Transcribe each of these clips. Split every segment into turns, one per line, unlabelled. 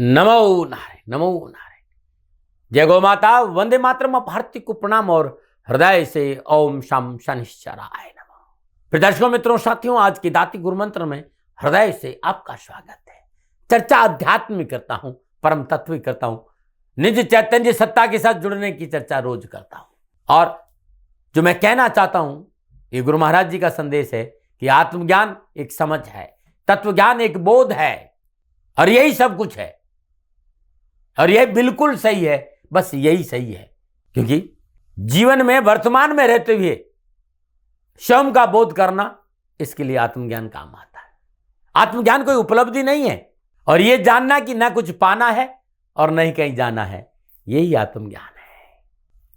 नमो नारायण, नमो नारायण। जय गौ माता, वंदे मातरम। भारती को प्रणाम और हृदय से ओम शम शनिश्चराय नमः। फिर दर्शकों, मित्रों, साथियों, आज की दाती गुरु मंत्र में हृदय से आपका स्वागत है। चर्चा अध्यात्म में करता हूं, परम तत्व करता हूं, निज चैतन्य सत्ता के साथ जुड़ने की चर्चा रोज करता हूं। और जो मैं कहना चाहता हूं, ये गुरु महाराज जी का संदेश है कि आत्मज्ञान एक समझ है, तत्व ज्ञान एक बोध है, और यही सब कुछ है। और यह बिल्कुल सही है, बस यही सही है। क्योंकि जीवन में वर्तमान में रहते हुए स्वयं का बोध करना, इसके लिए आत्मज्ञान काम आता है। आत्मज्ञान कोई उपलब्धि नहीं है, और यह जानना कि ना कुछ पाना है और नहीं कहीं जाना है, यही आत्मज्ञान है।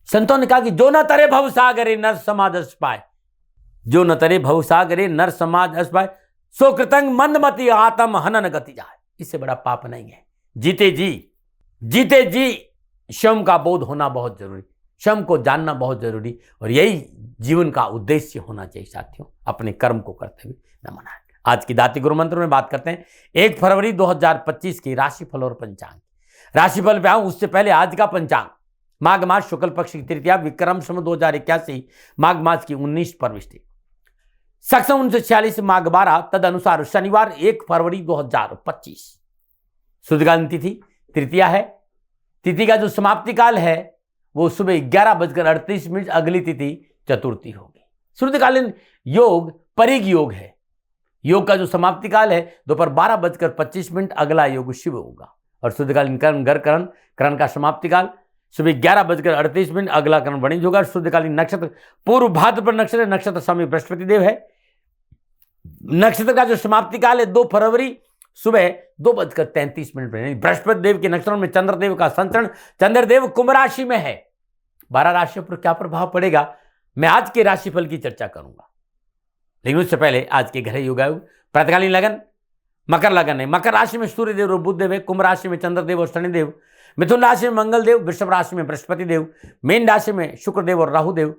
संतों ने कहा कि जो न तरे भव सागरे नर समाज अस पाए, जो न तरे भव सागरे नर समाज अस पाए, सो कृतंग मंदमति आत्म हनन गति जाए। इससे बड़ा पाप नहीं है। जीते जी स्वयं का बोध होना बहुत जरूरी, स्वयं को जानना बहुत जरूरी, और यही जीवन का उद्देश्य होना चाहिए साथियों, अपने कर्म को करते हुए नमन। आज की दाती गुरु मंत्र में बात करते हैं 1 फरवरी 2025 की राशिफल और पंचांग। राशिफल पे आऊं उससे पहले आज का पंचांग। माघ मास शुक्ल पक्ष की तृतीया, विक्रम संवत 2081, माघ मास की 19 परविष्टि, सक्षम 1946, माघ 12, तद अनुसार शनिवार 1 फरवरी 2025। शुद्धकालीन तिथि तृतीया है। तिथि का जो समाप्ति काल है वो सुबह 11:38, अगली तिथि चतुर्थी होगी। शुद्धकालीन योग परिग योग है। योग का जो समाप्ति काल है दोपहर 12:25, अगला योग शिव होगा। और शुद्धकालीन करण घर करण का समाप्ति काल सुबह 11:38, अगला करण वणिज होगा। शुद्धकालीन नक्षत्र पूर्व भाद्रपद नक्षत्र, नक्षत्र स्वामी बृहस्पति देव है। नक्षत्र का जो समाप्ति काल है 2 फरवरी सुबह 2:33 पर। बृहस्पति देव के नक्षत्रों में चंद्रदेव का संचरण, चंद्रदेव कुंभ राशि में है। 12 राशियों पर क्या प्रभाव पड़ेगा, मैं आज के राशिफल की चर्चा करूंगा। लेकिन उससे पहले आज के ग्रह योगायोग। प्रातकालीन लगन मकर लगन है। मकर राशि में सूर्यदेव और बुधदेव है। कुंभ राशि में चंद्रदेव और शनिदेव। मिथुन राशि में मंगलदेव। वृषभ राशि में बृहस्पति देव। मीन राशि में शुक्रदेव और राहुदेव।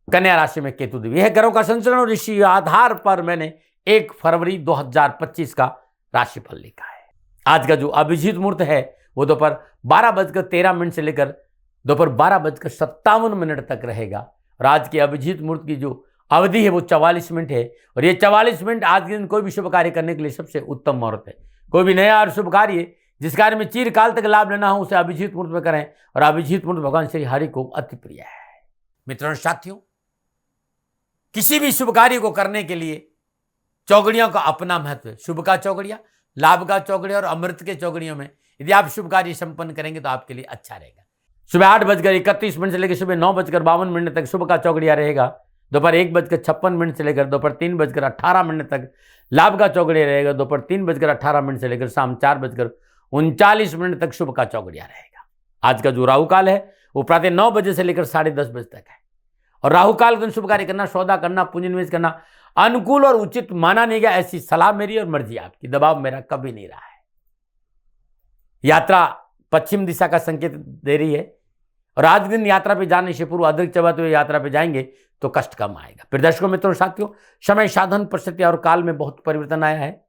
कन्या राशि में केतुदेव। यह ग्रहों का संचरण और इसी आधार पर मैंने 1 फरवरी 2025 का राशिफल लिखा है। आज का जो अभिजीत मुहूर्त है वो दोपहर 12:13 से लेकर दोपहर 12:57 तक रहेगा। और आज के अभिजीत मुहूर्त की जो अवधि है वो 44 मिनट है। और ये 44 मिनट आज के दिन कोई भी शुभ कार्य करने के लिए सबसे उत्तम मुहूर्त है। कोई भी नया और शुभ कार्य जिस कार्य में चिरकाल तक लाभ लेना हो उसे अभिजीत मुहूर्त में करें। और अभिजीत मुहूर्त भगवान श्री हरि को अति प्रिय है। मित्रों साथियों, किसी भी शुभ कार्य को करने के लिए चौगड़ियों का अपना महत्व है। शुभ का चौगड़िया, लाभ का चौगड़िया और अमृत के चौगड़ियों में यदि आप शुभ कार्य संपन्न करेंगे तो आपके लिए अच्छा रहेगा। सुबह 8:31 से लेकर सुबह 9:52 तक शुभ का चौगड़िया रहेगा। दोपहर 1:56 से लेकर दोपहर 3:18 तक लाभ का चौगड़िया रहेगा। दोपहर 3:18 से लेकर शाम 4:39 तक शुभ का चौगड़िया रहेगा। आज का जो राहु काल है वो प्रातः 9 बजे से लेकर 10:30 बजे तक है। और राहु काल के दिन शुभ कार्य करना, सौदा करना, पूंजी निवेश करना अनुकूल और उचित माना नहीं गया। ऐसी सलाह मेरी और मर्जी आपकी, दबाव मेरा कभी नहीं रहा है। यात्रा पश्चिम दिशा का संकेत दे रही है। और आज दिन यात्रा पे जाने से पूर्व अदृक चबाते हुए यात्रा पे जाएंगे तो कष्ट कम आएगा। फिर दर्शकों मित्रों साथियों, समय साधन परिस्थिति और काल में बहुत परिवर्तन आया है।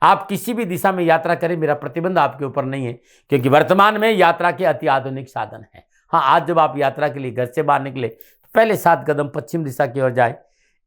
आप किसी भी दिशा में यात्रा करें, मेरा प्रतिबंध आपके ऊपर नहीं है, क्योंकि वर्तमान में यात्रा के अति आधुनिक साधन है। हाँ, आज जब आप यात्रा के लिए घर से बाहर निकले तो पहले 7 कदम पश्चिम दिशा की ओर जाए।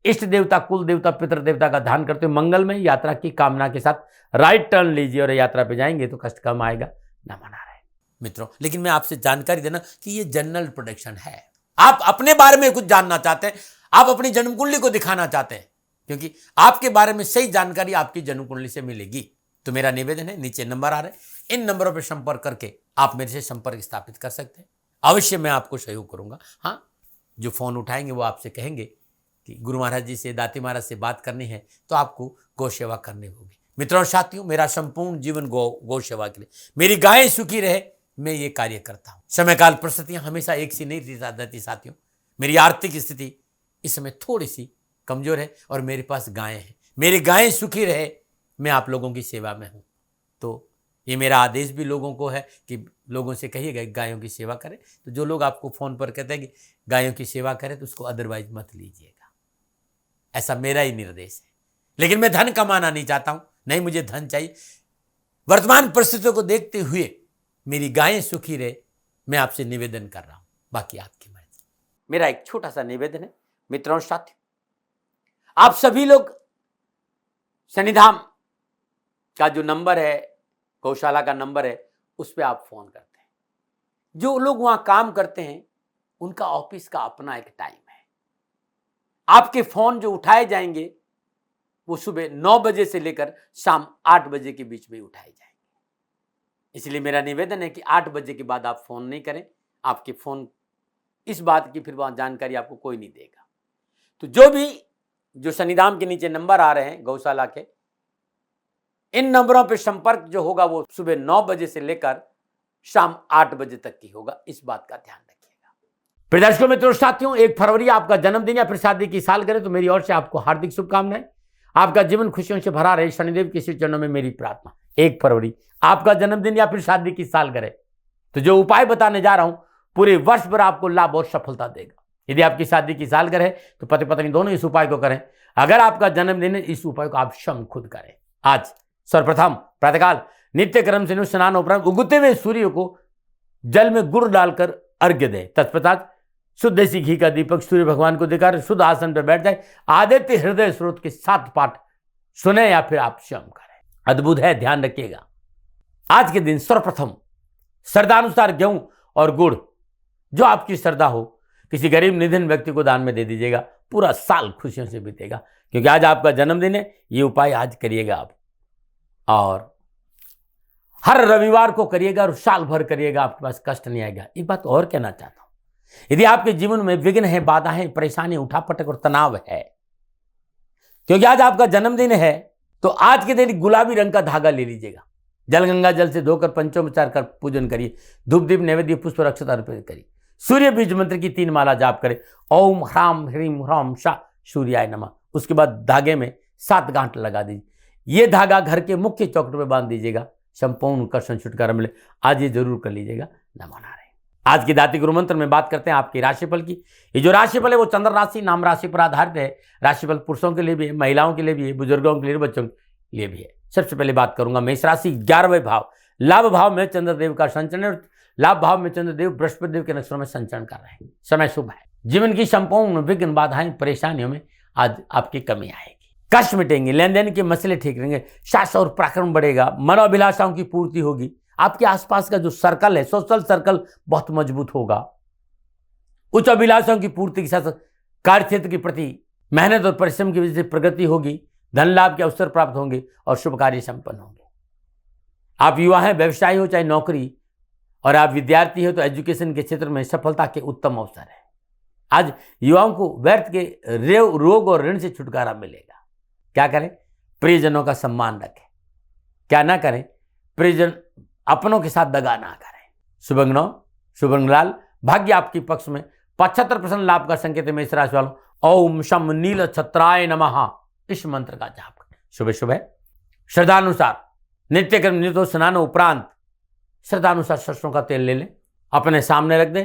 इष्ट देवता, कुल देवता, पितृ देवता का ध्यान करते हुए मंगल में यात्रा की कामना के साथ राइट टर्न लीजिए और यात्रा पे जाएंगे तो कष्ट कम आएगा। न मना रहे मित्रों, लेकिन मैं आपसे जानकारी देना कि ये जनरल प्रोडिक्शन है। आप अपने बारे में कुछ जानना चाहते हैं, आप अपनी जन्म कुंडली को दिखाना चाहते हैं, क्योंकि आपके बारे में सही जानकारी आपकी जन्म कुंडली से मिलेगी। तो मेरा निवेदन है, नीचे नंबर आ रहे हैं, इन नंबरों पर संपर्क करके आप मेरे से संपर्क स्थापित कर सकते हैं। अवश्य मैं आपको सहयोग करूंगा। हाँ, जो फोन उठाएंगे वो आपसे कहेंगे कि गुरु महाराज जी से, दाती महाराज से बात करनी है तो आपको गौ सेवा करनी होगी। मित्रों साथियों, मेरा संपूर्ण जीवन गौ सेवा के लिए, मेरी गायें सुखी रहे, मैं ये कार्य करता हूँ। समय काल परिस्थितियां हमेशा एक सी नहीं रहती साथियों। मेरी आर्थिक स्थिति इस समय थोड़ी सी कमजोर है और मेरे पास गायें हैं। मेरी गायें सुखी रहे, मैं आप लोगों की सेवा में हूँ। तो ये मेरा आदेश भी लोगों को है कि लोगों से कहिएगा गायों की सेवा करें। तो जो लोग आपको फोन पर कहते हैं कि गायों की सेवा करें तो उसको अदरवाइज मत लीजिएगा, ऐसा मेरा ही निर्देश है। लेकिन मैं धन कमाना नहीं चाहता हूं, नहीं मुझे धन चाहिए, वर्तमान परिस्थितियों को देखते हुए मेरी गायें सुखी रहे, मैं आपसे निवेदन कर रहा हूं, बाकी आपकी मर्जी। मेरा एक छोटा सा निवेदन है मित्रों साथियों, आप सभी लोग शनिधाम का जो नंबर है, गौशाला का नंबर है, उस पर आप फोन करते हैं। जो लोग वहां काम करते हैं उनका ऑफिस का अपना एक टाइम है। आपके फोन जो उठाए जाएंगे वो सुबह 9 बजे से लेकर शाम 8 बजे के बीच में उठाए जाएंगे। इसलिए मेरा निवेदन है कि 8 बजे के बाद आप फोन नहीं करें। आपके फोन इस बात की फिर वहां जानकारी आपको कोई नहीं देगा। तो जो शनिधाम के नीचे नंबर आ रहे हैं गौशाला के, इन नंबरों पर संपर्क जो होगा वो सुबह 9 बजे से लेकर शाम 8 बजे तक की होगा। इस बात का ध्यान रखिएगा। प्रिय दर्शकों मित्रों साथियों, 1 फरवरी आपका जन्मदिन या फिर शादी की सालगिरह, तो मेरी ओर से आपको हार्दिक शुभकामनाएं। आपका जीवन खुशियों से भरा रहे, शनिदेव के श्री चरणों में मेरी प्रार्थना। 1 फरवरी आपका जन्मदिन या फिर शादी की सालगिरह, तो जो उपाय बताने जा रहा हूं पूरे वर्ष भर आपको लाभ और सफलता देगा। यदि आपकी शादी की सालगिरह है तो पति पत्नी दोनों इस उपाय को करें। अगर आपका जन्मदिन है, इस उपाय को आप स्वयं खुद करें। आज सर्वप्रथम प्रातःकाल नित्य क्रम से स्नान उपरांत उगते हुए सूर्य को जल में गुड़ डालकर अर्घ्य दे। तत्पश्चात शुद्ध देसी घी का दीपक सूर्य भगवान को देकर शुद्ध आसन पर बैठ जाए। आदित्य हृदय स्रोत के 7 पाठ सुने या फिर आप स्वयं करें। अद्भुत है, ध्यान रखिएगा। आज के दिन सर्वप्रथम श्रद्धानुसार गेहूं और गुड़, जो आपकी श्रद्धा हो, किसी गरीब निधन व्यक्ति को दान में दे दीजिएगा। पूरा साल खुशियों से बीतेगा, क्योंकि आज आपका जन्मदिन है। ये उपाय आज करिएगा आप, और हर रविवार को करिएगा और साल भर करिएगा, आपके पास कष्ट नहीं आएगा। एक बात और कहना चाहता हूं, यदि आपके जीवन में विघ्न है, बाधाएं, परेशानी, उठापटक और तनाव है, क्योंकि आज आपका जन्मदिन है, तो आज के दिन गुलाबी रंग का धागा ले लीजिएगा। जल गंगा जल से धोकर पंचोपचार कर पूजन करिए। धूप दीप नैवेद्य पुष्प अक्षत अर्पित करिए। सूर्य बीज मंत्र की 3 माला जाप करें। ओम ह्राम ह्रीम ह्राम शाह सूर्याय नमः। उसके बाद धागे में 7 गांठ लगा दीजिए। ये धागा घर के मुख्य चौखट में बांध दीजिएगा। संपूर्ण कर्षण छुटकारा मिले। आज ये जरूर कर लीजिएगा। नमो नारायण। आज की दाती गुरु मंत्र में बात करते हैं आपकी राशिफल की। ये जो राशिफल है वो चंद्र राशि नाम राशि पर आधारित है। राशिफल पुरुषों के लिए भी है, महिलाओं के लिए भी है, बुजुर्गों के लिए, बच्चों के लिए भी है। सबसे पहले बात करूंगा मेष राशि। 11वें भाव लाभ भाव में चंद्रदेव का संचरण है। लाभ भाव में चंद्रदेव बृहस्पति देव के नक्षत्रों में संचरण कर रहे हैं। समय शुभ है। जीवन की संपूर्ण विघ्न बाधाएं परेशानियों में आज आपकी कमी आएगी। कष्ट मिटेंगे, लेन देन के मसले ठीक रहेंगे। साहस और पराक्रम बढ़ेगा। मनोभिलाषाओं की पूर्ति होगी। आपके आसपास का जो सर्कल है, सोशल सर्कल बहुत मजबूत होगा। उच्च अभिलाषाओं की पूर्ति के साथ कार्य क्षेत्र के प्रति मेहनत और परिश्रम की वजह से प्रगति होगी। धन लाभ के अवसर प्राप्त होंगे और शुभ कार्य संपन्न होंगे। आप युवा हैं, व्यवसायी हो चाहे नौकरी, और आप विद्यार्थी हो तो एजुकेशन के क्षेत्र में सफलता के उत्तम अवसर है। आज युवाओं को व्यर्थ के रोग और ऋण से छुटकारा मिलेगा। क्या करें? प्रियजनों का सम्मान रखें। क्या ना करें? प्रियजन अपनों के साथ दगा ना करें। शुभ अंग 9, शुभ अंग लाल। भाग्य आपके पक्ष में। 75% लाभ का संकेत है मेष राशि वालों। ओम शम नील छत्राय नमः, इस मंत्र का जाप करें। शुभ शुभ है। श्रद्धानुसार नित्य कर्म नित्य स्नान उपरांत श्रद्धानुसार सरसों का तेल ले लें, अपने सामने रख दें।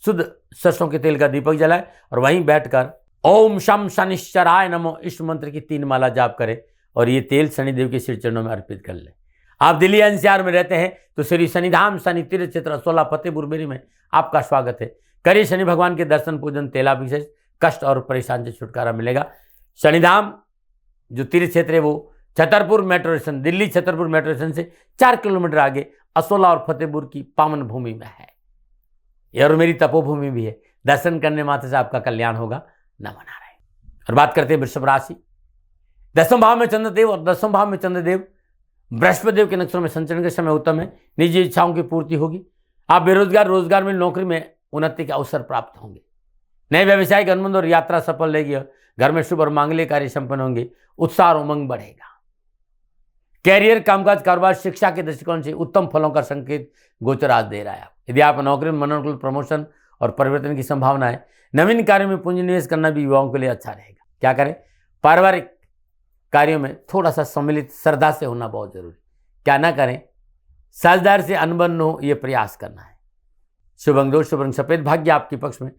शुद्ध सरसों के तेल का दीपक जलाएं और वहीं बैठकर ओम शम शनिश्चराय नमो, इस मंत्र की 3 माला जाप करें और ये तेल शनिदेव के श्री चरणों में अर्पित कर लें। आप दिल्ली एनसीआर में रहते हैं तो श्री शनिधाम शनि तीर्थ क्षेत्र 16 फतेहपुर बेरी में आपका स्वागत है। करिए शनि भगवान के दर्शन पूजन, तेलाभिषेक। कष्ट और परेशान से छुटकारा मिलेगा। शनिधाम जो तीर्थ क्षेत्र है वो Chhatarpur metro station, Delhi Chhatarpur metro station से 4 किलोमीटर आगे असोला और फतेहपुर की पावन भूमि में है। और मेरी तपोभूमि भी है। दर्शन करने मात्र से आपका कल्याण होगा। नमो नारायण। और बात करते हैं वृषभ राशि। 10वें भाव में चंद्रदेव और 10वें भाव में चंद्रदेव बृहस्पति देव के नक्षत्रों में संचरण के समय उत्तम है। निजी इच्छाओं की पूर्ति होगी। आप बेरोजगार, रोजगार में, नौकरी में उन्नति के अवसर प्राप्त होंगे। नए व्यवसायिक अनुबंध और यात्रा सफल रहेगी। घर में शुभ और मांगलिक कार्य संपन्न होंगे। उत्साह और उमंग बढ़ेगा। कैरियर, कामकाज, कारोबार, शिक्षा के दृष्टिकोण से उत्तम फलों का संकेत गोचर आज दे रहा है। यदि आप नौकरी में मनोनुकूल प्रमोशन और परिवर्तन की संभावना है। नवीन कार्यों में पूंजी निवेश करना भी युवाओं के लिए अच्छा रहेगा। क्या करें? पारिवारिक कार्यों में थोड़ा सा सम्मिलित श्रद्धा से होना बहुत जरूरी। क्या ना करें? साझेदार से अनबन हो, यह प्रयास करना है। शुभ अंग 2, शुभ रंग सफेद। भाग्य आपके पक्ष में।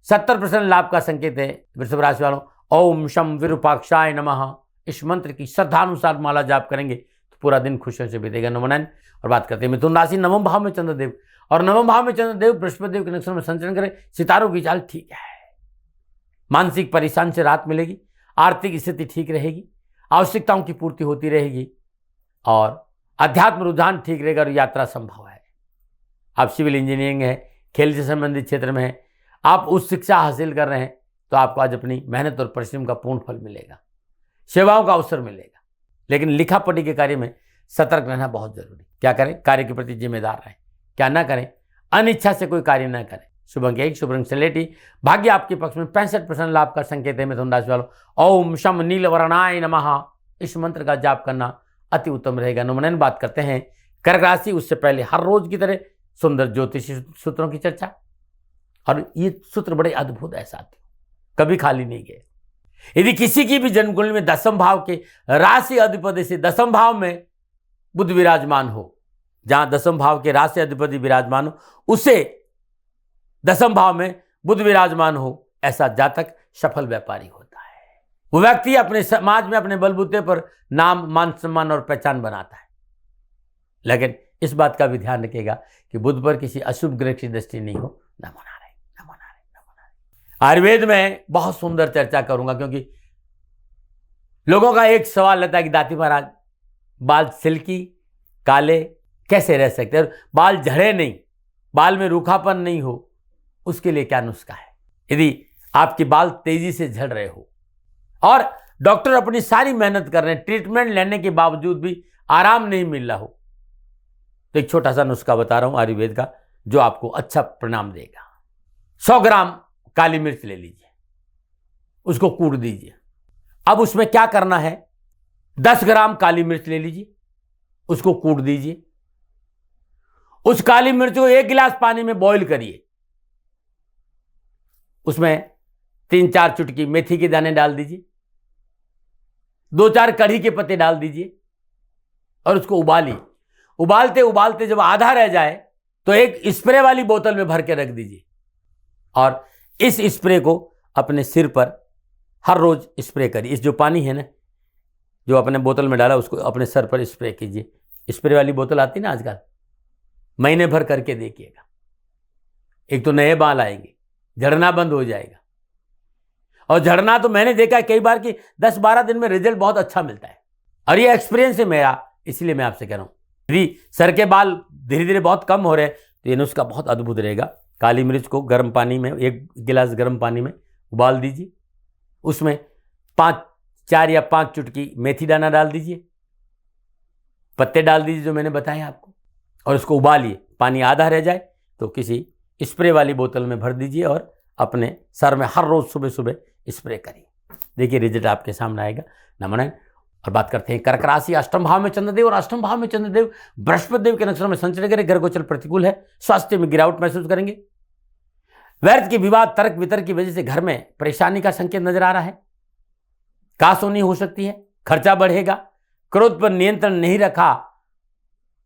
70% लाभ का संकेत है वृषभ राशि वालों। ओम शम विरूपाक्षाय नमः, इस मंत्र की श्रद्धानुसार माला जाप करेंगे तो पूरा दिन खुशियों से बीतेगा। नंबर 9 और बात करते हैं मिथुन राशि, नवम भाव में चंद्रदेव और नवम भाव में चंद्रदेव बृहस्पति देव के नक्षत्र में संचरण करें। सितारों की चाल ठीक है, मानसिक परेशानी से राहत मिलेगी, आर्थिक स्थिति ठीक रहेगी, आवश्यकताओं की पूर्ति होती रहेगी और अध्यात्म रुझान ठीक रहेगा और यात्रा संभव है। आप सिविल इंजीनियरिंग है, खेल से संबंधित क्षेत्र में है, आप उच्च शिक्षा हासिल कर रहे हैं तो आपको आज अपनी मेहनत और परिश्रम का पूर्ण फल मिलेगा, सेवाओं का अवसर मिलेगा। लेकिन लिखा पढ़ी के कार्य में सतर्क रहना बहुत जरूरी। क्या करें? कार्य के प्रति जिम्मेदार रहें, क्या ना करें, अनिच्छा से कोई कार्य ना करें। शुभ अंक 1, शुभ रंग स्लेटी, भाग्य आपके पक्ष में 65% लाभ का संकेत है। मिथुन राशि वालों, ओम शम नीलवर्णाय नमः, इस मंत्र का जाप करना अति उत्तम रहेगा। नंबर 9 बात करते हैं कर्क राशि। उससे पहले हर रोज की तरह सुंदर ज्योतिषी सूत्रों की चर्चा, और ये सूत्र बड़े अद्भुत है साथियों, कभी खाली नहीं गए। यदि किसी की भी जन्मकुंडली में दसम भाव के राशि अधिपति से दसम भाव में बुध विराजमान हो, जहां दसम भाव के राशि अधिपति विराजमान हो, उसे दसम भाव में बुध विराजमान हो, ऐसा जातक सफल व्यापारी होता है। वो व्यक्ति अपने समाज में अपने बलबूते पर नाम, मान सम्मान और पहचान बनाता है। लेकिन इस बात का भी ध्यान रखिएगा कि बुध पर किसी अशुभ ग्रह की दृष्टि नहीं हो। नमो नारायण, नमो नारायण, नमो नारायण। आयुर्वेद में बहुत सुंदर चर्चा करूंगा, क्योंकि लोगों का एक सवाल रहता है कि दाती महाराज बाल सिल्की काले कैसे रह सकते हैं, बाल झड़े नहीं, बाल में रूखापन नहीं हो, उसके लिए क्या नुस्खा है। यदि आपके बाल तेजी से झड़ रहे हो और डॉक्टर अपनी सारी मेहनत कर रहे हैं, ट्रीटमेंट लेने के बावजूद भी आराम नहीं मिल रहा हो, तो एक छोटा सा नुस्खा बता रहा हूं आयुर्वेद का, जो आपको अच्छा परिणाम देगा। 100 ग्राम काली मिर्च ले लीजिए, उसको कूट दीजिए। अब उसमें क्या करना है, 10 ग्राम काली मिर्च ले लीजिए, उसको कूट दीजिए। उस काली मिर्च को 1 गिलास पानी में बॉईल करिए, उसमें 3-4 चुटकी मेथी के दाने डाल दीजिए, 2-4 कढ़ी के पत्ते डाल दीजिए और उसको उबालिए। उबालते उबालते जब आधा रह जाए तो एक स्प्रे वाली बोतल में भर के रख दीजिए और इस स्प्रे को अपने सिर पर हर रोज स्प्रे करिए। इस जो पानी है ना, जो अपने बोतल में डाला, उसको अपने सर पर स्प्रे कीजिए। स्प्रे वाली बोतल आती ना आजकल, महीने भर करके देखिएगा। एक तो नए बाल आएंगे, झड़ना बंद हो जाएगा। और झड़ना तो मैंने देखा कई बार कि 10-12 दिन में रिजल्ट बहुत अच्छा मिलता है, और ये एक्सपीरियंस है मेरा, इसलिए मैं आपसे कह रहा हूं। यदि सर के बाल धीरे धीरे बहुत कम हो रहे हैं तो ये नुस्खा बहुत अद्भुत रहेगा। काली मिर्च को गर्म पानी में, 1 गिलास गर्म पानी में उबाल दीजिए, उसमें 4 या 5 चुटकी मेथी दाना डाल दीजिए, पत्ते डाल दीजिए जो मैंने बताया आपको, और उसको उबालिए। पानी आधा रह जाए तो किसी स्प्रे वाली बोतल में भर दीजिए और अपने सर में हर रोज सुबह सुबह स्प्रे करिए। देखिए रिजल्ट आपके सामने आएगा। नमन। और बात करते हैं कर्क राशि। अष्टम भाव में चंद्रदेव और अष्टम भाव में चंद्रदेव बृहस्पति देव के नक्षत्र में संचरण करें। ग्रह गोचर प्रतिकूल है, स्वास्थ्य में गिरावट महसूस करेंगे। व्यर्थ के विवाद, तर्क वितर्क की वजह से घर में परेशानी का संकेत नजर आ रहा है। कासोनी हो सकती है, खर्चा बढ़ेगा। क्रोध पर नियंत्रण नहीं रखा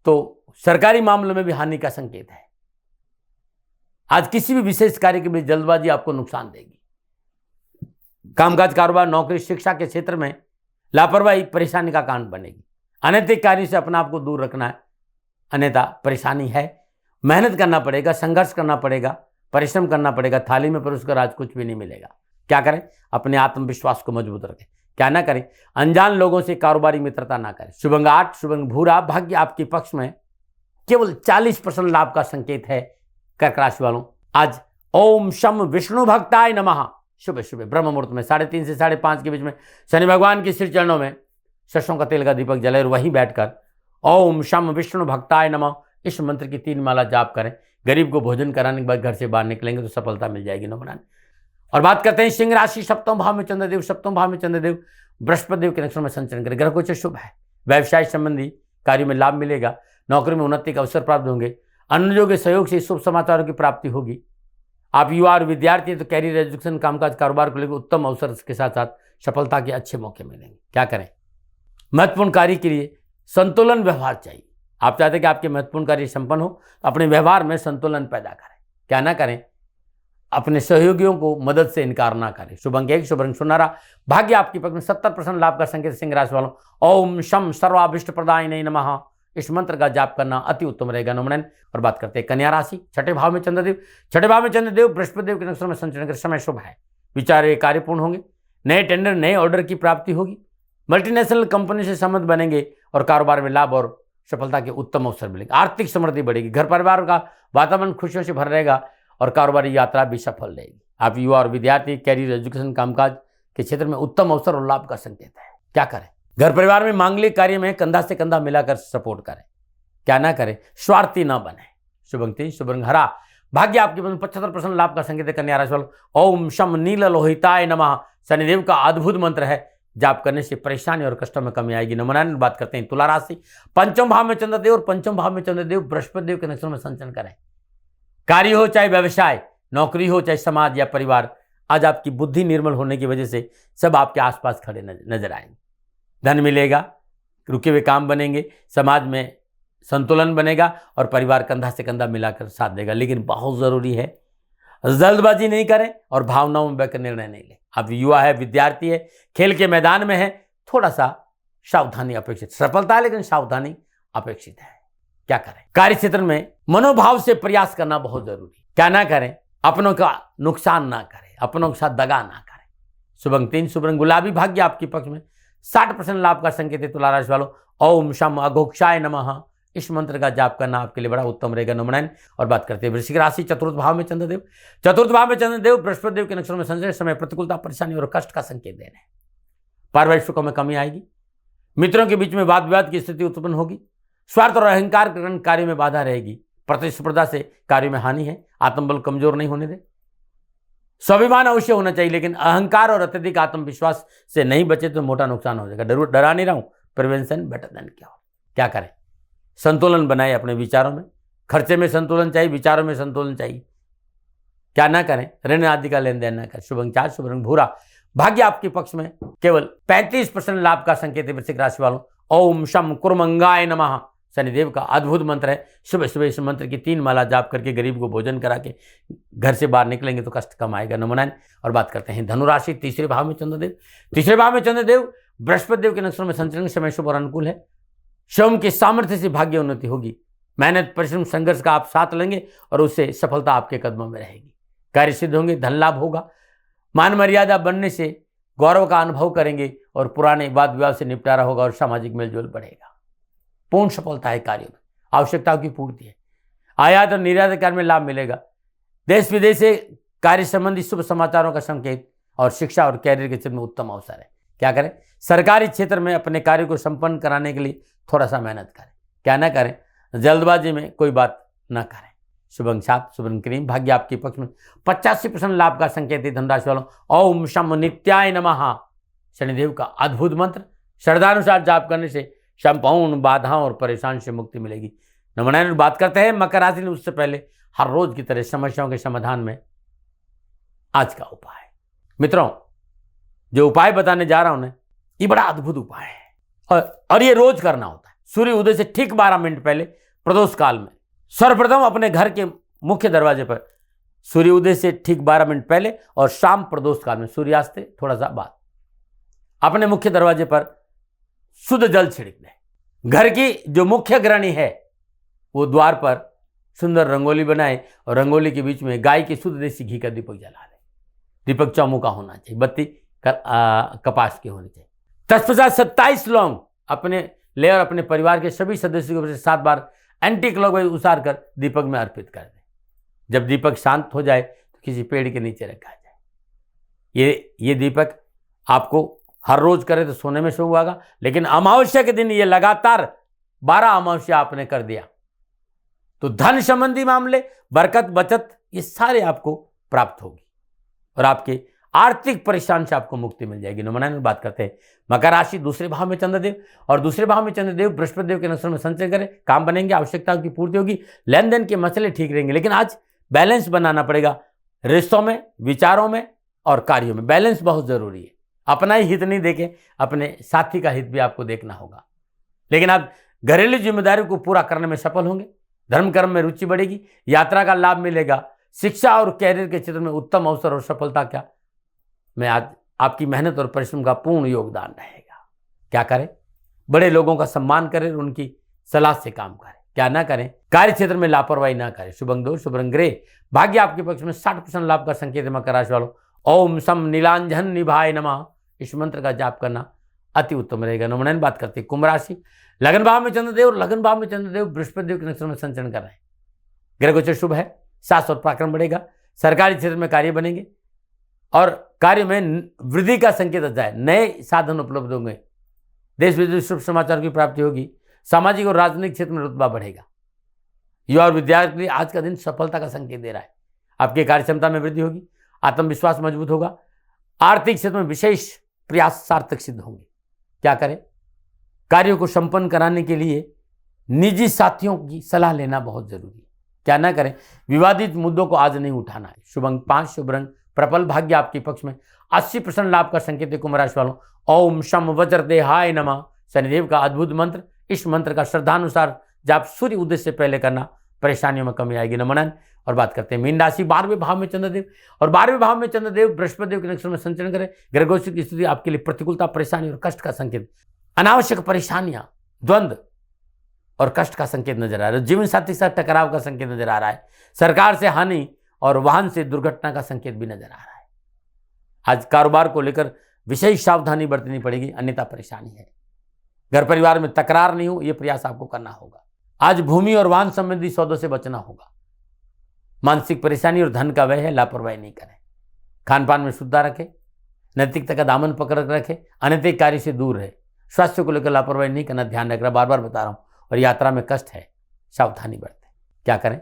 तो सरकारी मामलों में भी हानि का संकेत है। आज किसी भी विशेष कार्य के बीच जल्दबाजी आपको नुकसान देगी। कामकाज, कारोबार, नौकरी, शिक्षा के क्षेत्र में लापरवाही परेशानी का कारण बनेगी। अनैतिक कार्य से अपने आप को दूर रखना है, अन्यथा परेशानी है। मेहनत करना पड़ेगा, संघर्ष करना पड़ेगा, परिश्रम करना पड़ेगा। थाली में परोसकर आज कुछ भी नहीं मिलेगा। क्या करें? अपने आत्मविश्वास को मजबूत रखें। क्या ना करें? अनजान लोगों से कारोबारी मित्रता ना करें। शुभ अंक 8, शुभ अंक भूरा, भाग्य आपके पक्ष में केवल 40% लाभ का संकेत है। कर्क राशि वालों, आज ओम शम विष्णु भक्ताय नमः सुबह सुबह ब्रह्म मुहूर्त में 3:30 से 5:30 के बीच में शनि भगवान के श्री चरणों में सरसों का तेल का दीपक जलाए और वहीं बैठकर ओम शम विष्णु भक्ताय नमः इस मंत्र की 3 माला जाप करें। गरीब को भोजन कराने के बाद घर से बाहर निकलेंगे तो सफलता मिल जाएगी। न बनाने। और बात करते हैं सिंह राशि। सप्तम भाव में चंद्रदेव, सप्तम भाव में चंद्रदेव बृहस्पति देव के नक्षत्र में संचरण करें। ग्रह गोचर शुभ है। व्यवसाय संबंधी कार्यों में लाभ मिलेगा। नौकरी में उन्नति का अवसर प्राप्त होंगे। अन्यों के सहयोग से शुभ समाचारों की प्राप्ति होगी। आप युवा और विद्यार्थी हैं तो कैरियर, एजुकेशन, कामकाज, कारोबार को लेकर उत्तम अवसर के साथ साथ सफलता के अच्छे मौके मिलेंगे। क्या करें? महत्वपूर्ण कार्य के लिए संतुलन व्यवहार चाहिए। आप चाहते हैं कि आपके महत्वपूर्ण कार्य संपन्न हो, अपने व्यवहार में संतुलन पैदा करें। क्या ना करें? अपने सहयोगियों को मदद से इनकार ना करें। शुभ अंक 1, शुभ रंग सुनहरा, भाग्य आपकी पक्ष में 70% लाभ का संकेत। सिंह राशि वालों, ओम शम सर्वाभिष्ट प्रदायिने नमः, इस मंत्र का जाप करना अति उत्तम रहेगा। नमन। और बात करते हैं कन्या राशि, छठे भाव में चंद्रदेव, छठे भाव में चंद्रदेव बृहस्पति देव के नक्षत्र में संचरण कर समय शुभ है। विचार कार्य पूर्ण होंगे, नए टेंडर नए ऑर्डर की प्राप्ति होगी, मल्टीनेशनल कंपनी से संबंध बनेंगे और कारोबार में लाभ और सफलता के उत्तम अवसर मिलेंगे। आर्थिक समृद्धि बढ़ेगी, घर परिवार का वातावरण खुशियों से भर रहेगा और कारोबारी यात्रा भी सफल रहेगी। आप युवा और विद्यार्थी कैरियर एजुकेशन कामकाज के क्षेत्र में उत्तम अवसर और लाभ का संकेत है। क्या करें? घर परिवार में मांगलिक कार्य में कंधा से कंधा मिलाकर सपोर्ट करें। क्या ना करें? स्वार्थी ना बने। शुभ अंक 3, शुभ रंग हरा, भाग्य आपके 75% लाभ का संकेत है। कन्या राशि वालों, ओम शम नील लोहिताय नमः, शनिदेव का अद्भुत मंत्र है, जाप करने से परेशानी और कष्टों में कमी आएगी। नमन। बात करते हैं तुला राशि, पंचम भाव में चंद्रदेव और पंचम भाव में चंद्रदेव बृहस्पति देव के नक्षत्र में संचरण करें। कार्य हो चाहे व्यवसाय, नौकरी हो चाहे समाज या परिवार, आज आपकी बुद्धि निर्मल होने की वजह से सब आपके आसपास खड़े नजर आएंगे। धन मिलेगा, रुके हुए काम बनेंगे, समाज में संतुलन बनेगा और परिवार कंधा से कंधा मिलाकर साथ देगा। लेकिन बहुत जरूरी है जल्दबाजी नहीं करें और भावनाओं में बहकर निर्णय नहीं लें। आप युवा है, विद्यार्थी है, खेल के मैदान में है, थोड़ा सा सावधानी अपेक्षित। सफलता है लेकिन सावधानी अपेक्षित है। क्या करें? कार्य क्षेत्र में मनोभाव से प्रयास करना बहुत जरूरी। क्या ना करें? अपनों का नुकसान ना करें, अपनों के साथ दगा ना करें। शुभ अंक 3, शुभ रंग गुलाबी, भाग्य आपके पक्ष में 60% लाभ का संकेत है। तुला राशि वालों, ओम शम अघोक्षाय नमः, इस मंत्र का जाप करना आपके लिए बड़ा उत्तम रहेगा। नमन। और बात करते हैं वृश्चिक राशि, चतुर्थ भाव में चंद्रदेव, चतुर्थ भाव में चंद्रदेव बृहस्पति देव के नक्षत्र में संचरण समय प्रतिकूलता, परेशानी और कष्ट का संकेत दे रहे हैं। पारिवारिक सुखों में कमी आएगी, मित्रों के बीच में वाद विवाद की स्थिति उत्पन्न होगी, स्वार्थ और अहंकार के कारण कार्य में बाधा रहेगी, प्रतिस्पर्धा से कार्य में हानि है। आत्मबल कमजोर नहीं होने दे, स्वाभिमान अवश्य होना चाहिए, लेकिन अहंकार और अत्यधिक आत्मविश्वास से नहीं बचे तो मोटा नुकसान हो जाएगा। डरा नहीं रहा हूं, प्रिवेंशन बेटर देन क्योर। क्या करें? संतुलन बनाए अपने विचारों में, खर्चे में संतुलन चाहिए, विचारों में संतुलन चाहिए। क्या ना करें? ऋण आदि का लेन देन ना करें। शुभ अंक 4, शुभ रंग भूरा, भाग्य आपके पक्ष में केवल 35% लाभ का संकेत है। वृश्चिक राशि वालों, ओम शम कुर्मंगाय नमः, शनिदेव का अद्भुत मंत्र है। सुबह सुबह इस मंत्र की 3 माला जाप करके गरीब को भोजन करा के घर से बाहर निकलेंगे तो कष्ट कम आएगा। नमन। और बात करते हैं धनु राशि, तीसरे भाव में चंद्रदेव, तीसरे भाव में चंद्रदेव बृहस्पति देव के नक्षत्र में संचरण समय शुभ और अनुकूल है। स्वयं के सामर्थ्य से भाग्य उन्नति होगी, मेहनत परिश्रम संघर्ष का आप साथ लेंगे और उससे सफलता आपके कदमों में रहेगी। कार्य सिद्ध होंगे, धन लाभ होगा, मान मर्यादा बनने से गौरव का अनुभव करेंगे और पुराने वाद विवाद से निपटारा होगा और सामाजिक मेलजोल बढ़ेगा। पूर्ण सफलता है कार्यों में, आवश्यकताओं की पूर्ति है, आयात और निर्यात कार्य में लाभ मिलेगा, देश विदेश से कार्य संबंधी शुभ समाचारों का संकेत और शिक्षा और कैरियर के क्षेत्र में उत्तम अवसर है। क्या करें? सरकारी क्षेत्र में अपने कार्य को संपन्न कराने के लिए थोड़ा सा मेहनत करें। क्या ना करें? जल्दबाजी में कोई बात ना करें। शुभ अंक 7, शुभ रंग क्रीम, भाग्य आपके पक्ष में 85% लाभ का संकेत है। धनराशि वालों, ओम शम नित्याय नमः, शनिदेव का अद्भुत मंत्र, श्रद्धानुसार जाप करने से संपूर्ण बाधाओं और परेशान से मुक्ति मिलेगी। नमन। बात करते हैं मकर राशि, उससे पहले हर रोज की तरह समस्याओं के समाधान में आज का उपाय। मित्रों, जो उपाय बताने जा रहा हूं ना, ये बड़ा अद्भुत उपाय है और ये रोज करना होता है। सूर्य उदय से ठीक 12 मिनट पहले प्रदोष काल में सर्वप्रथम अपने घर के मुख्य दरवाजे पर, सूर्य उदय से ठीक 12 मिनट पहले और शाम प्रदोष काल में सूर्यास्त से थोड़ा सा बाद, अपने मुख्य दरवाजे पर शुद्ध जल छिड़क दें। घर की जो मुख्य गृहिणी है वो द्वार पर सुंदर रंगोली बनाए और रंगोली के बीच में गाय के शुद्ध देसी घी का दीपक जला दे। दीपक चौमुखा होना चाहिए, बत्ती कपास की होनी चाहिए। तत्पश्चात 27 लौंग अपने ले और अपने परिवार के सभी सदस्यों को 7 बार एंटी क्लॉकवाइज उसार कर दीपक में अर्पित कर दें। जब दीपक शांत हो जाए तो किसी पेड़ के नीचे रखा जाए। ये दीपक आपको हर रोज करे तो सोने में शुभ होगा, लेकिन अमावस्या के दिन ये लगातार 12 अमावस्या आपने कर दिया तो धन संबंधी मामले, बरकत, बचत, ये सारे आपको प्राप्त होगी और आपके आर्थिक परेशान से आपको मुक्ति मिल जाएगी। नमन। बात करते हैं मकर राशि, दूसरे भाव में चंद्रदेव और दूसरे भाव में चंद्रदेव बृहस्पति देव के नक्षत्र में संचय करें, काम बनेंगे, आवश्यकताओं की पूर्ति होगी, लेन देन के मसले ठीक रहेंगे। लेकिन आज बैलेंस बनाना पड़ेगा, रिश्तों में, विचारों में और कार्यों में बैलेंस बहुत जरूरी है। अपना ही हित नहीं देखें, अपने साथी का हित भी आपको देखना होगा। लेकिन आप घरेलू जिम्मेदारियों को पूरा करने में सफल होंगे, धर्म कर्म में रुचि बढ़ेगी, यात्रा का लाभ मिलेगा, शिक्षा और कैरियर के क्षेत्र में उत्तम अवसर और सफलता क्या मैं आज आपकी मेहनत और परिश्रम का पूर्ण योगदान रहेगा। क्या करें? बड़े लोगों का सम्मान करें, उनकी सलाह से काम करें। क्या ना करें? कार्य क्षेत्र में लापरवाही ना करें। शुभ अंक 2, शुभ रंग ग्रे, भाग्य आपके पक्ष में 60% लाभ का संकेत है। मकर राशि वालों, ओम सम नीलांजन निभाय नमः इस मंत्र का जाप करना अति उत्तम रहेगा। नमनयन बात करते कुंभ राशि, लगन भाव में चंद्रदेव और लगन भाव में चंद्रदेव बृहस्पति देव के नक्षत्र में संचरण कर रहे हैं। ग्रह गोचर शुभ है, साहस और पराक्रम बढ़ेगा, सरकारी क्षेत्र में कार्य बनेंगे और कार्य में वृद्धि का संकेत आता है। नए साधन उपलब्ध होंगे, देश विदेश शुभ समाचार की प्राप्ति होगी, सामाजिक और राजनीतिक क्षेत्र में रुतबा बढ़ेगा। युवा और विद्यार्थी के लिए आज का दिन सफलता का संकेत दे रहा है। आपकी कार्य क्षमता में वृद्धि होगी, आत्मविश्वास मजबूत होगा, आर्थिक क्षेत्र में विशेष प्रयास सार्थक सिद्ध होंगे। क्या करें? कार्यों को संपन्न कराने के लिए निजी साथियों की सलाह लेना बहुत जरूरी है। क्या ना करें? विवादित मुद्दों को आज नहीं उठाना है। शुभ अंक 5, शुभ रंग प्रबल, भाग्य आपके पक्ष में 80% लाभ का संकेत है। कुंभ राशि वालों, ओम शम वज्रदेहाय नमः शनिदेव का अद्भुत मंत्र, इस मंत्र का श्रद्धानुसार जाप सूर्य उदय से पहले करना, परेशानियों में कमी आएगी। नमन। और बात करते हैं मीन राशि, 12वें भाव में चंद्रदेव और 12वें भाव में चंद्रदेव बृहस्पति देव के नक्षत्र में संचरण करें। ग्रह गोचर की स्थिति आपके लिए प्रतिकूलता, परेशानी और कष्ट का संकेत, अनावश्यक परेशानियां, द्वंद्व और कष्ट का संकेत नजर आ रहा है। जीवन साथी के साथ टकराव का संकेत नजर आ रहा है। सरकार से हानि और वाहन से दुर्घटना का संकेत भी नजर आ रहा है। आज कारोबार को लेकर विशेष सावधानी बरतनी पड़ेगी, अन्यथा परेशानी है। घर परिवार में तकरार नहीं हो, यह प्रयास आपको करना होगा। आज भूमि और वाहन संबंधी सौदों से बचना होगा। मानसिक परेशानी और धन का व्यय है, लापरवाही नहीं करें। खान पान में शुद्धता रखें, नैतिकता का दामन पकड़ रखें, अनैतिक कार्य से दूर रहे। स्वास्थ्य को लेकर लापरवाही नहीं करना, ध्यान रखना, बार बार बता रहा हूं। और यात्रा में कष्ट है, सावधानी बरतें। क्या करें?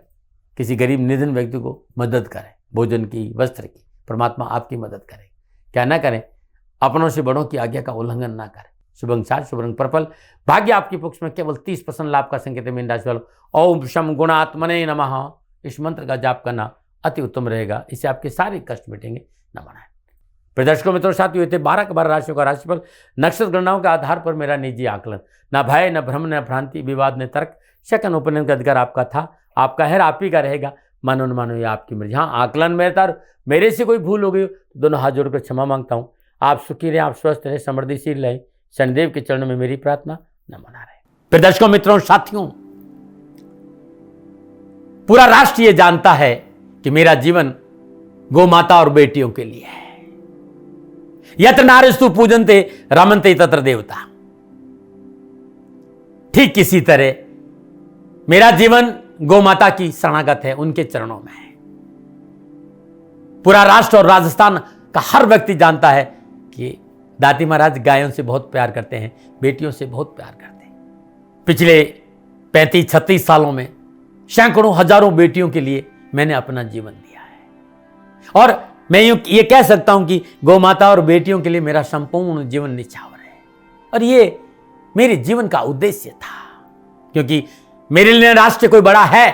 किसी गरीब निधन व्यक्ति को मदद करें, भोजन की, वस्त्र की, परमात्मा आपकी मदद करे। क्या ना करें? अपनों से बड़ों की आज्ञा का उल्लंघन ना करें। शुभ अंक 7, शुभ रंग पर्पल, भाग्य आपके पक्ष में केवल 30% लाभ का संकेत है। मीन राशि वालों, ओम शम गुणात्मने नमः इस मंत्र का जाप करना अति उत्तम रहेगा। इससे आपके सारे कष्ट मिटेंगे। नमन। प्रदर्शकों मित्रों साथियों, ये थे 12 के 12 राशियों का राशिफल नक्षत्र गणनाओं के आधार पर मेरा निजी आकलन। न भय, न भ्रम, न भ्रांति, विवाद, न तर्क, सेकंड ओपिनियन का अधिकार आपका था, आपका है, आप ही का रहेगा। मानो न मानो ये आपकी मर्जी। हाँ, आकलन में था, मेरे से कोई भूल हो गई तो दोनों हाथ जोड़कर क्षमा मांगता हूँ। आप सुखी रहें, आप स्वस्थ रहें, समृद्धिशील रहें, शनिदेव के चरणों में मेरी प्रार्थना। नमन। प्रदर्शकों मित्रों साथियों, पूरा राष्ट्र ये जानता है कि मेरा जीवन गौ माता और बेटियों के लिए है। यत्र नारीस्तु पूजन्ते रमन्ते तत्र देवता। ठीक किसी तरह मेरा जीवन गौ माता की शरणागत है, उनके चरणों में है। पूरा राष्ट्र और राजस्थान का हर व्यक्ति जानता है कि दाती महाराज गायों से बहुत प्यार करते हैं, बेटियों से बहुत प्यार करते हैं। पिछले 35-36 सालों में सैकड़ों हजारों बेटियों के लिए मैंने अपना जीवन दिया है। और मैं ये कह सकता हूं कि गौ माता और बेटियों के लिए मेरा संपूर्ण जीवन निछावर है। और ये मेरे जीवन का उद्देश्य था, क्योंकि मेरे लिए राष्ट्र कोई बड़ा है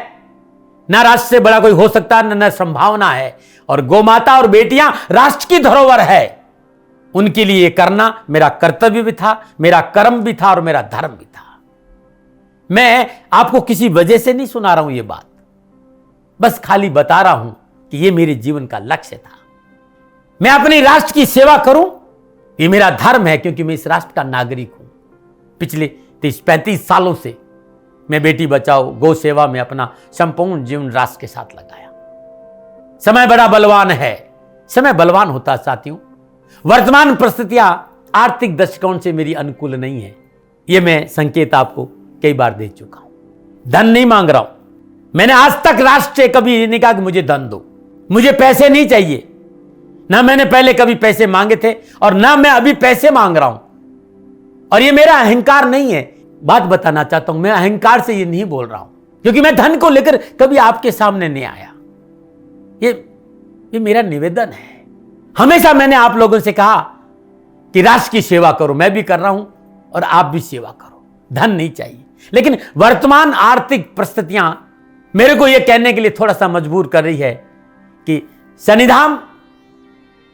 ना, राष्ट्र से बड़ा कोई हो सकता है न संभावना है। और गौ माता और बेटियां राष्ट्र की धरोहर है, उनके लिए करना मेरा कर्तव्य भी था, मेरा कर्म भी था और मेरा धर्म भी था। मैं आपको किसी वजह से नहीं सुना रहा हूं ये बात, बस खाली बता रहा हूं कि ये मेरे जीवन का लक्ष्य था। मैं अपने राष्ट्र की सेवा करूं, ये मेरा धर्म है, क्योंकि मैं इस राष्ट्र का नागरिक हूं। पिछले 30-35 सालों से मैं बेटी बचाओ, गौ सेवा में अपना संपूर्ण जीवन राष्ट्र के साथ लगाया। समय बड़ा बलवान है, समय बलवान होता है साथियों। वर्तमान परिस्थितियां आर्थिक दृष्टिकोण से मेरी अनुकूल नहीं है, यह मैं संकेत आपको कई बार दे चुका हूं। धन नहीं मांग रहा हूं, मैंने आज तक राष्ट्र से कभी नहीं कहा कि मुझे धन दो, मुझे पैसे नहीं चाहिए। ना मैंने पहले कभी पैसे मांगे थे और ना मैं अभी पैसे मांग रहा हूं। और ये मेरा अहंकार नहीं है। बात बताना चाहता हूं, मैं अहंकार से ये नहीं बोल रहा हूं, क्योंकि मैं धन को लेकर कभी आपके सामने नहीं आया। ये मेरा निवेदन है। हमेशा मैंने आप लोगों से कहा कि राष्ट्र की सेवा करो, मैं भी कर रहा हूं और आप भी सेवा करो। धन नहीं चाहिए, लेकिन वर्तमान आर्थिक परिस्थितियां मेरे को यह कहने के लिए थोड़ा सा मजबूर कर रही है कि शनिधाम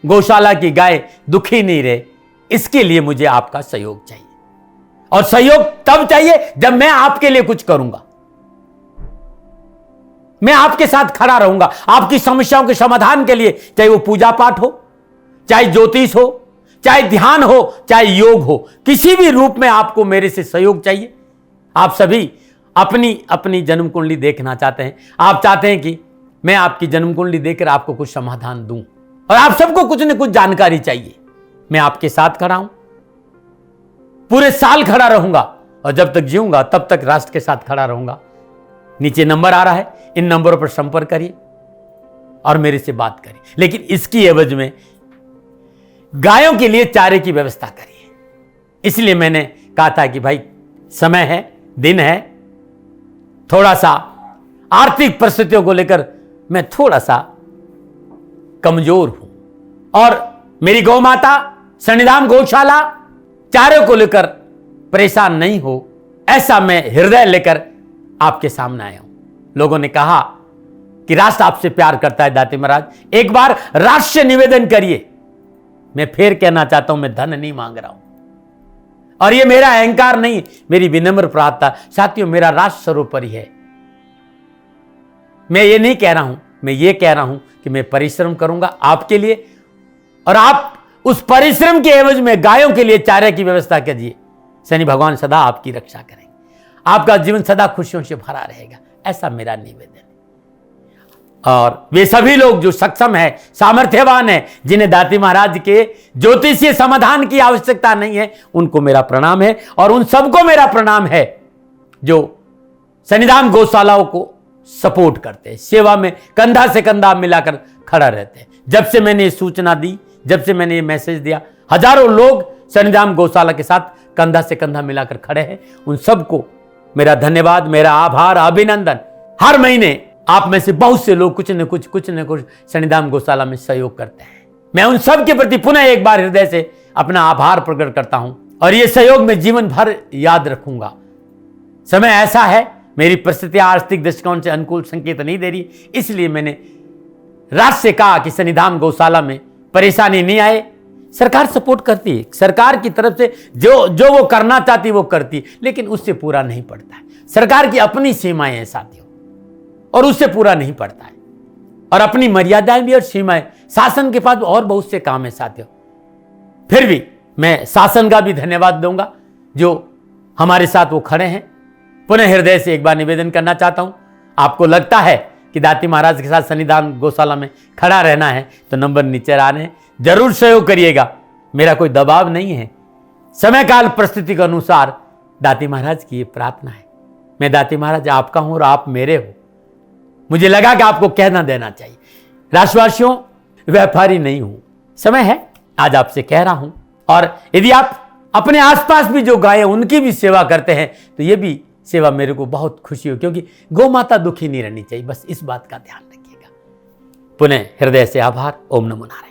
गौशाला की गाय दुखी नहीं रहे, इसके लिए मुझे आपका सहयोग चाहिए। और सहयोग तब चाहिए जब मैं आपके लिए कुछ करूंगा। मैं आपके साथ खड़ा रहूंगा आपकी समस्याओं के समाधान के लिए, चाहे वो पूजा पाठ हो, चाहे ज्योतिष हो, चाहे ध्यान हो, चाहे योग हो, किसी भी रूप में आपको मेरे से सहयोग चाहिए। आप सभी अपनी अपनी जन्म कुंडली देखना चाहते हैं, आप चाहते हैं कि मैं आपकी जन्म कुंडली देखकर आपको कुछ समाधान दूं, और आप सबको कुछ न कुछ जानकारी चाहिए। मैं आपके साथ खड़ा हूं, पूरे साल खड़ा रहूंगा, और जब तक जीऊंगा तब तक राष्ट्र के साथ खड़ा रहूंगा। नीचे नंबर आ रहा है, इन नंबरों पर संपर्क करिए और मेरे से बात करिए, लेकिन इसकी एवज में गायों के लिए चारे की व्यवस्था करिए। इसलिए मैंने कहा था कि भाई समय है, दिन है, थोड़ा सा आर्थिक परिस्थितियों को लेकर मैं थोड़ा सा कमजोर हूं, और मेरी गौ माता शनिधाम गौशाला चारे को लेकर परेशान नहीं हो, ऐसा मैं हृदय लेकर आपके सामने आया हूं। लोगों ने कहा कि राष्ट्र आपसे प्यार करता है दाती महाराज, एक बार राष्ट्र से निवेदन करिए। मैं फिर कहना चाहता हूं, मैं धन नहीं मांग रहा हूं, और ये मेरा अहंकार नहीं, मेरी विनम्र प्रार्थना। साथियों, मेरा राष्ट्र सर्वोपरि है। मैं ये नहीं कह रहा हूं, मैं ये कह रहा हूं कि मैं परिश्रम करूंगा आपके लिए, और आप उस परिश्रम के एवज में गायों के लिए चारे की व्यवस्था कीजिए। शनि भगवान सदा आपकी रक्षा करेंगे, आपका जीवन सदा खुशियों से भरा रहेगा, ऐसा मेरा निवेदन है। और वे सभी लोग जो सक्षम है, सामर्थ्यवान है, जिन्हें दाती महाराज के ज्योतिषीय समाधान की आवश्यकता नहीं है, उनको मेरा प्रणाम है। और उन सबको मेरा प्रणाम है जो शनिधाम गौशालाओं को सपोर्ट करते हैं, सेवा में कंधा से कंधा मिलाकर खड़ा रहते हैं। जब से मैंने ये सूचना दी, जब से मैंने ये मैसेज दिया, हजारों लोग शनिधाम गौशाला के साथ कंधा से कंधा मिलाकर खड़े हैं। उन सबको मेरा धन्यवाद, मेरा आभार, अभिनंदन। हर महीने आप में से बहुत से लोग कुछ न कुछ शनिधाम गौशाला में सहयोग करते हैं। मैं उन सब के प्रति पुनः एक बार हृदय से अपना आभार प्रकट करता हूं, और यह सहयोग मैं जीवन भर याद रखूंगा। समय ऐसा है, मेरी परिस्थितियां आर्थिक दृष्टिकोण से अनुकूल संकेत नहीं दे रही, इसलिए मैंने राष्ट्र से कहा कि शनिधाम गौशाला में परेशानी नहीं आए। सरकार सपोर्ट करती है, सरकार की तरफ से जो वो करना चाहती वो करती, लेकिन उससे पूरा नहीं पड़ता है। सरकार की अपनी सीमाएं हैं साथियों, और उससे पूरा नहीं पड़ता है, और अपनी मर्यादाएं भी और सीमाएं। शासन के पास और बहुत से काम है साथियों। फिर भी मैं शासन का भी धन्यवाद दूंगा जो हमारे साथ वो खड़े हैं। पुनः हृदय से एक बार निवेदन करना चाहता हूं, आपको लगता है कि दाती महाराज के साथ शनिधाम गौशाला में खड़ा रहना है तो नंबर नीचे आ रहे हैं, जरूर सहयोग करिएगा। मेरा कोई दबाव नहीं है, समय काल परिस्थिति के अनुसार दाती महाराज की ये प्रार्थना है। मैं दाती महाराज आपका हूं और आप मेरे हो, मुझे लगा कि आपको कहना देना चाहिए। राष्ट्रवासियों, व्यापारी नहीं हूं, समय है आज आपसे कह रहा हूं। और यदि आप अपने आसपास भी जो गाय उनकी भी सेवा करते हैं तो ये भी सेवा मेरे को बहुत खुशी हो, क्योंकि गौ माता दुखी नहीं रहनी चाहिए, बस इस बात का ध्यान रखिएगा। पुनः हृदय से आभार। ओम नमो नारायण।